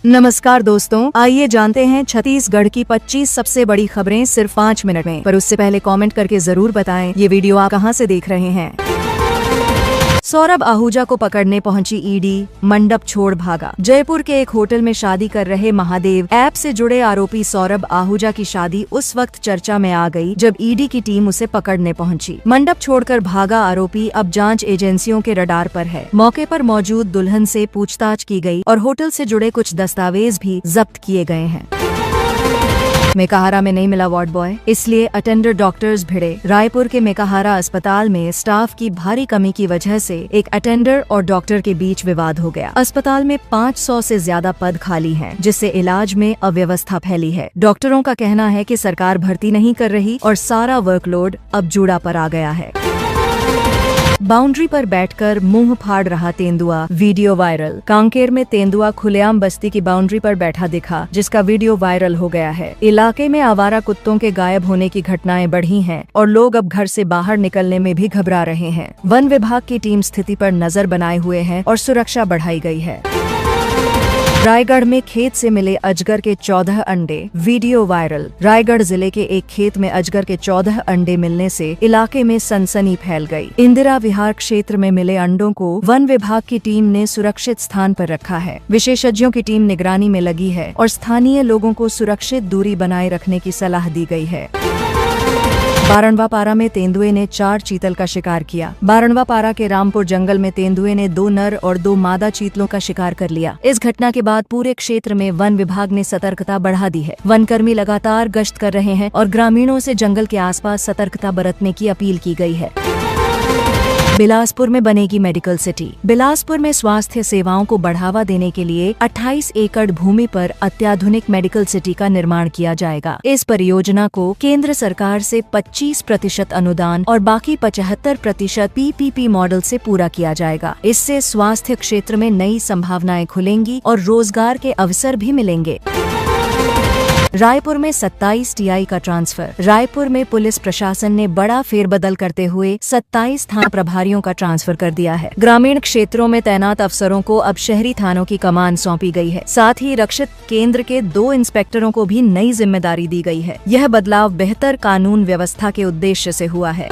नमस्कार दोस्तों, आइए जानते हैं छत्तीसगढ़ की 25 सबसे बड़ी खबरें सिर्फ 5 मिनट में। पर उससे पहले कमेंट करके जरूर बताएं ये वीडियो आप कहां से देख रहे हैं। सौरभ आहूजा को पकड़ने पहुंची ईडी, मंडप छोड़ भागा। जयपुर के एक होटल में शादी कर रहे महादेव ऐप से जुड़े आरोपी सौरभ आहूजा की शादी उस वक्त चर्चा में आ गई जब ईडी की टीम उसे पकड़ने पहुंची। मंडप छोड़कर भागा आरोपी अब जांच एजेंसियों के रडार पर है। मौके पर मौजूद दुल्हन से पूछताछ की गई और होटल से जुड़े कुछ दस्तावेज भी जब्त किए गए हैं। मेकाहारा में नहीं मिला वार्ड बॉय, इसलिए अटेंडर डॉक्टर्स भिड़े। रायपुर के मेकाहारा अस्पताल में स्टाफ की भारी कमी की वजह से एक अटेंडर और डॉक्टर के बीच विवाद हो गया। अस्पताल में 500 से ज्यादा पद खाली हैं, जिससे इलाज में अव्यवस्था फैली है। डॉक्टरों का कहना है कि सरकार भर्ती नहीं कर रही और सारा वर्कलोड अब जूड़ा पर आ गया है। बाउंड्री पर बैठकर मुंह फाड़ रहा तेंदुआ, वीडियो वायरल। कांकेर में तेंदुआ खुलेआम बस्ती की बाउंड्री पर बैठा दिखा, जिसका वीडियो वायरल हो गया है। इलाके में आवारा कुत्तों के गायब होने की घटनाएं बढ़ी हैं और लोग अब घर से बाहर निकलने में भी घबरा रहे हैं। वन विभाग की टीम स्थिति पर नजर बनाए हुए है और सुरक्षा बढ़ाई गई है। रायगढ़ में खेत से मिले अजगर के 14 अंडे, वीडियो वायरल। रायगढ़ जिले के एक खेत में अजगर के 14 अंडे मिलने से इलाके में सनसनी फैल गई। इंदिरा विहार क्षेत्र में मिले अंडों को वन विभाग की टीम ने सुरक्षित स्थान पर रखा है। विशेषज्ञों की टीम निगरानी में लगी है और स्थानीय लोगों को सुरक्षित दूरी बनाए रखने की सलाह दी गई है। बारनवा पारा में तेंदुए ने 4 चीतल का शिकार किया। बारनवा पारा के रामपुर जंगल में तेंदुए ने 2 नर और 2 मादा चीतलों का शिकार कर लिया। इस घटना के बाद पूरे क्षेत्र में वन विभाग ने सतर्कता बढ़ा दी है। वनकर्मी लगातार गश्त कर रहे हैं और ग्रामीणों से जंगल के आसपास सतर्कता बरतने की अपील की गई है। बिलासपुर में बनेगी मेडिकल सिटी। बिलासपुर में स्वास्थ्य सेवाओं को बढ़ावा देने के लिए 28 एकड़ भूमि पर अत्याधुनिक मेडिकल सिटी का निर्माण किया जाएगा। इस परियोजना को केंद्र सरकार से 25% अनुदान और बाकी 75% PPP मॉडल से पूरा किया जाएगा। इससे स्वास्थ्य क्षेत्र में नई संभावनाएं खुलेंगी और रोजगार के अवसर भी मिलेंगे। रायपुर में 27 TI का ट्रांसफर। रायपुर में पुलिस प्रशासन ने बड़ा फेरबदल करते हुए 27 थाना प्रभारियों का ट्रांसफर कर दिया है। ग्रामीण क्षेत्रों में तैनात अफसरों को अब शहरी थानों की कमान सौंपी गई है। साथ ही रक्षित केंद्र के 2 इंस्पेक्टरों को भी नई जिम्मेदारी दी गई है। यह बदलाव बेहतर कानून व्यवस्था के उद्देश्य से हुआ है।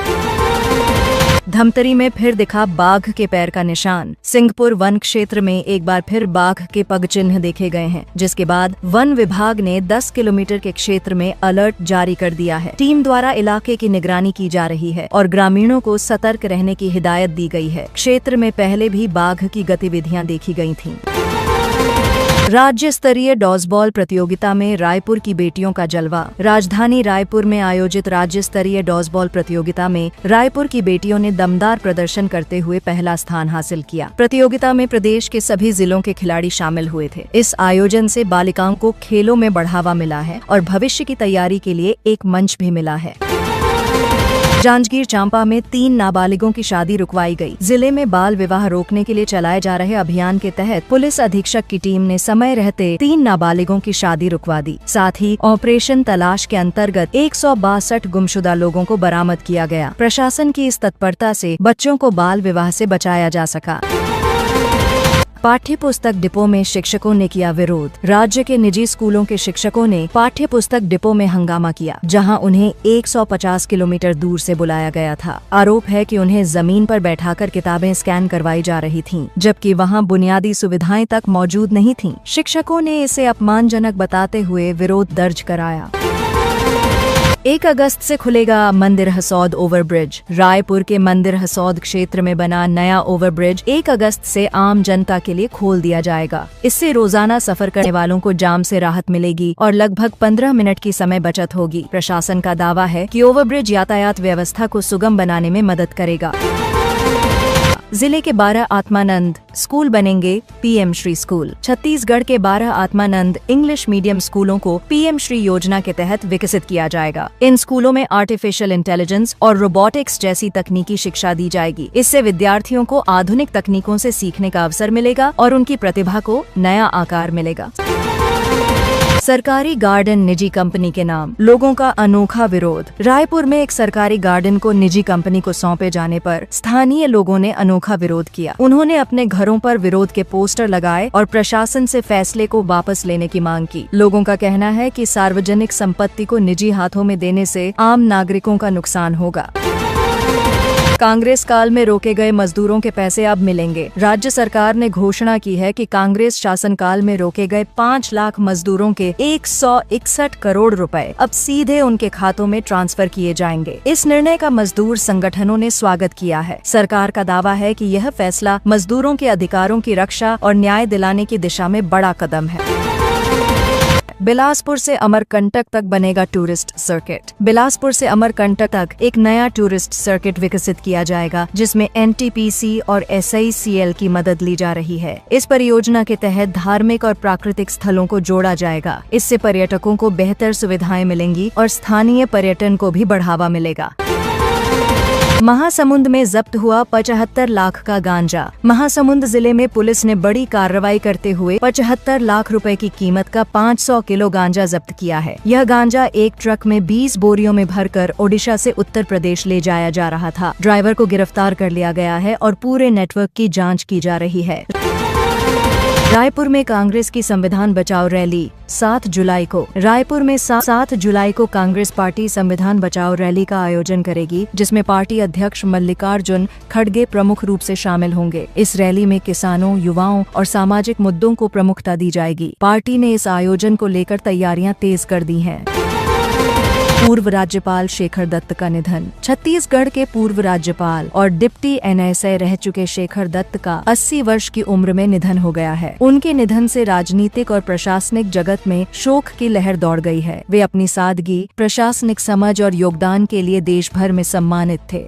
धमतरी में फिर दिखा बाघ के पैर का निशान। सिंहपुर वन क्षेत्र में एक बार फिर बाघ के पग चिन्ह देखे गए हैं, जिसके बाद वन विभाग ने 10 किलोमीटर के क्षेत्र में अलर्ट जारी कर दिया है। टीम द्वारा इलाके की निगरानी की जा रही है और ग्रामीणों को सतर्क रहने की हिदायत दी गई है। क्षेत्र में पहले भी बाघ की गतिविधियां देखी गई थीं। राज्य स्तरीय डॉजबॉल प्रतियोगिता में रायपुर की बेटियों का जलवा। राजधानी रायपुर में आयोजित राज्य स्तरीय डॉजबॉल प्रतियोगिता में रायपुर की बेटियों ने दमदार प्रदर्शन करते हुए पहला स्थान हासिल किया। प्रतियोगिता में प्रदेश के सभी जिलों के खिलाड़ी शामिल हुए थे। इस आयोजन से बालिकाओं को खेलों में बढ़ावा मिला है और भविष्य की तैयारी के लिए एक मंच भी मिला है। जांजगीर चांपा में 3 नाबालिगों की शादी रुकवाई गई। जिले में बाल विवाह रोकने के लिए चलाए जा रहे अभियान के तहत पुलिस अधीक्षक की टीम ने समय रहते 3 नाबालिगों की शादी रुकवा दी। साथ ही ऑपरेशन तलाश के अंतर्गत 162 गुमशुदा लोगों को बरामद किया गया। प्रशासन की इस तत्परता से बच्चों को बाल विवाह से बचाया जा सका। पाठ्य पुस्तक डिपो में शिक्षकों ने किया विरोध। राज्य के निजी स्कूलों के शिक्षकों ने पाठ्य पुस्तक डिपो में हंगामा किया, जहां उन्हें 150 किलोमीटर दूर से बुलाया गया था। आरोप है कि उन्हें जमीन पर बैठाकर किताबें स्कैन करवाई जा रही थीं, जबकि वहां बुनियादी सुविधाएं तक मौजूद नहीं थीं। शिक्षकों ने इसे अपमानजनक बताते हुए विरोध दर्ज कराया। 1 अगस्त से खुलेगा मंदिर हसौद ओवरब्रिज। रायपुर के मंदिर हसौद क्षेत्र में बना नया ओवरब्रिज 1 अगस्त से आम जनता के लिए खोल दिया जाएगा। इससे रोजाना सफर करने वालों को जाम से राहत मिलेगी और लगभग 15 मिनट की समय बचत होगी। प्रशासन का दावा है कि ओवरब्रिज यातायात व्यवस्था को सुगम बनाने में मदद करेगा। जिले के 12 आत्मानंद स्कूल बनेंगे PM श्री स्कूल। छत्तीसगढ़ के 12 आत्मानंद इंग्लिश मीडियम स्कूलों को PM श्री योजना के तहत विकसित किया जाएगा। इन स्कूलों में आर्टिफिशियल इंटेलिजेंस और रोबोटिक्स जैसी तकनीकी शिक्षा दी जाएगी। इससे विद्यार्थियों को आधुनिक तकनीकों से सीखने का अवसर मिलेगा और उनकी प्रतिभा को नया आकार मिलेगा। सरकारी गार्डन निजी कंपनी के नाम, लोगों का अनोखा विरोध। रायपुर में एक सरकारी गार्डन को निजी कंपनी को सौंपे जाने पर स्थानीय लोगों ने अनोखा विरोध किया। उन्होंने अपने घरों पर विरोध के पोस्टर लगाए और प्रशासन से फैसले को वापस लेने की मांग की। लोगों का कहना है कि सार्वजनिक संपत्ति को निजी हाथों में देने से आम नागरिकों का नुकसान होगा। कांग्रेस काल में रोके गए मजदूरों के पैसे अब मिलेंगे। राज्य सरकार ने घोषणा की है कि कांग्रेस शासनकाल में रोके गए 5 लाख मजदूरों के 161 करोड़ रुपए अब सीधे उनके खातों में ट्रांसफर किए जाएंगे। इस निर्णय का मजदूर संगठनों ने स्वागत किया है। सरकार का दावा है कि यह फैसला मजदूरों के अधिकारों की रक्षा और न्याय दिलाने की दिशा में बड़ा कदम है। बिलासपुर से अमरकंटक तक बनेगा टूरिस्ट सर्किट। बिलासपुर से अमरकंटक तक एक नया टूरिस्ट सर्किट विकसित किया जाएगा, जिसमें एनटीपीसी और SICL की मदद ली जा रही है। इस परियोजना के तहत धार्मिक और प्राकृतिक स्थलों को जोड़ा जाएगा। इससे पर्यटकों को बेहतर सुविधाएं मिलेंगी और स्थानीय पर्यटन को भी बढ़ावा मिलेगा। महासमुंद में जब्त हुआ 75 लाख का गांजा। महासमुंद जिले में पुलिस ने बड़ी कार्रवाई करते हुए 75 लाख रुपए की कीमत का 500 किलो गांजा जब्त किया है। यह गांजा एक ट्रक में 20 बोरियों में भरकर ओडिशा से उत्तर प्रदेश ले जाया जा रहा था। ड्राइवर को गिरफ्तार कर लिया गया है और पूरे नेटवर्क की जाँच की जा रही है। रायपुर में कांग्रेस की संविधान बचाओ रैली 7 जुलाई को। रायपुर में 7 जुलाई को कांग्रेस पार्टी संविधान बचाओ रैली का आयोजन करेगी, जिसमें पार्टी अध्यक्ष मल्लिकार्जुन खड़गे प्रमुख रूप से शामिल होंगे। इस रैली में किसानों, युवाओं और सामाजिक मुद्दों को प्रमुखता दी जाएगी। पार्टी ने इस आयोजन को लेकर तैयारियां तेज कर दी हैं। पूर्व राज्यपाल शेखर दत्त का निधन। छत्तीसगढ़ के पूर्व राज्यपाल और डिप्टी NSA रह चुके शेखर दत्त का 80 वर्ष की उम्र में निधन हो गया है। उनके निधन से राजनीतिक और प्रशासनिक जगत में शोक की लहर दौड़ गई है। वे अपनी सादगी, प्रशासनिक समझ और योगदान के लिए देश भर में सम्मानित थे।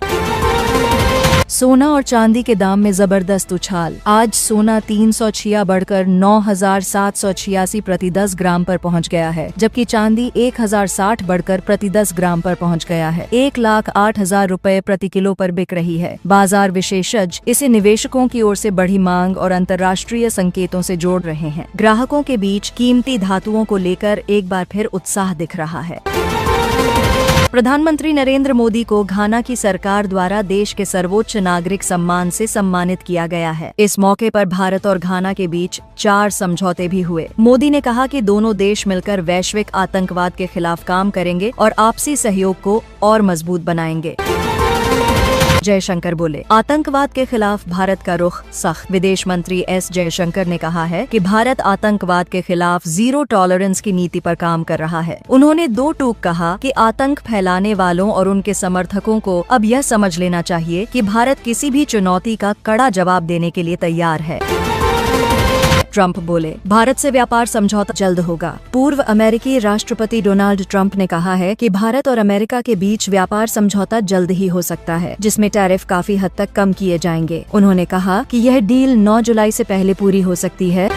सोना और चांदी के दाम में जबरदस्त उछाल। आज सोना 300 छिया बढ़कर 9,786 प्रति 10 ग्राम पर पहुंच गया है, जबकि चांदी 1,060 बढ़कर प्रति 10 ग्राम पर पहुंच गया है। 1,08,000 रुपए प्रति किलो पर बिक रही है। बाजार विशेषज्ञ इसे निवेशकों की ओर से बढ़ी मांग और अंतर्राष्ट्रीय संकेतों से जोड़ रहे हैं। ग्राहकों के बीच कीमती धातुओं को लेकर एक बार फिर उत्साह दिख रहा है। प्रधानमंत्री नरेंद्र मोदी को घाना की सरकार द्वारा देश के सर्वोच्च नागरिक सम्मान से सम्मानित किया गया है। इस मौके पर भारत और घाना के बीच 4 समझौते भी हुए। मोदी ने कहा कि दोनों देश मिलकर वैश्विक आतंकवाद के खिलाफ काम करेंगे और आपसी सहयोग को और मजबूत बनाएंगे। जयशंकर बोले, आतंकवाद के खिलाफ भारत का रुख सख्त। विदेश मंत्री S जयशंकर ने कहा है कि भारत आतंकवाद के खिलाफ जीरो टॉलरेंस की नीति पर काम कर रहा है। उन्होंने 2 टूक कहा कि आतंक फैलाने वालों और उनके समर्थकों को अब यह समझ लेना चाहिए कि भारत किसी भी चुनौती का कड़ा जवाब देने के लिए तैयार है। ट्रंप बोले, भारत से व्यापार समझौता जल्द होगा। पूर्व अमेरिकी राष्ट्रपति डोनाल्ड ट्रंप ने कहा है कि भारत और अमेरिका के बीच व्यापार समझौता जल्द ही हो सकता है, जिसमें टैरिफ काफी हद तक कम किए जाएंगे। उन्होंने कहा कि यह डील 9 जुलाई से पहले पूरी हो सकती है।